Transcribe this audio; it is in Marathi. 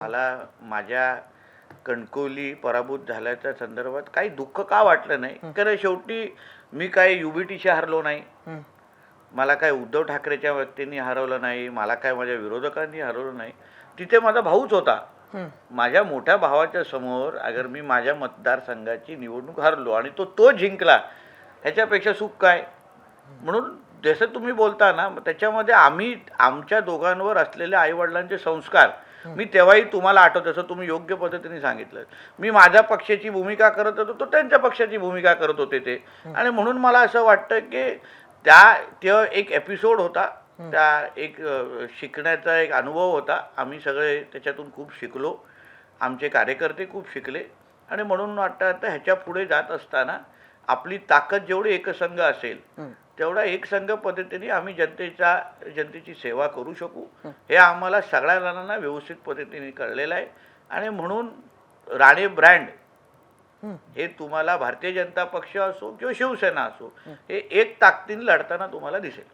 मला माझ्या कणकवली पराभूत झाल्याच्या संदर्भात काही दुःख का वाटलं नाही, कारण शेवटी मी काय युबीटीशी हरलो नाही, मला काय उद्धव ठाकरेच्या व्यक्तींनी हरवलं नाही, मला काय माझ्या विरोधकांनी हरवलं नाही. तिथे माझा भाऊच होता. माझ्या मोठ्या भावाच्या समोर अगर मी माझ्या मतदारसंघाची निवडणूक हरलो आणि तो जिंकला, ह्याच्यापेक्षा सुख काय. म्हणून जसं तुम्ही बोलता ना, त्याच्यामध्ये आम्ही आमच्या दोघांवर असलेले आईवडिलांचे संस्कार मी तेव्हाही तुम्हाला आठवत, जसं तुम्ही योग्य पद्धतीने सांगितलं, मी माझ्या पक्षाची भूमिका करत होतो, तो त्यांच्या पक्षाची भूमिका करत होते ते. आणि म्हणून मला असं वाटतं की त्या एक एपिसोड होता, त्या एक शिकण्याचा एक अनुभव होता. आम्ही सगळे त्याच्यातून खूप शिकलो, आमचे कार्यकर्ते खूप शिकले. आणि म्हणून वाटतं आता ह्याच्या पुढे जात असताना आपली ताकद जेवढी एकसंघ असेल तेवढा एकसंघ पद्धतीने आम्ही जनतेची सेवा करू शकू, हे आम्हाला सगळ्या जणांना व्यवस्थित पद्धतीने कळलेलं आहे. आणि म्हणून राणे ब्रँड हे तुम्हाला भारतीय जनता पक्ष असो किंवा शिवसेना असो, हे एक ताकदीने लढताना तुम्हाला दिसेल.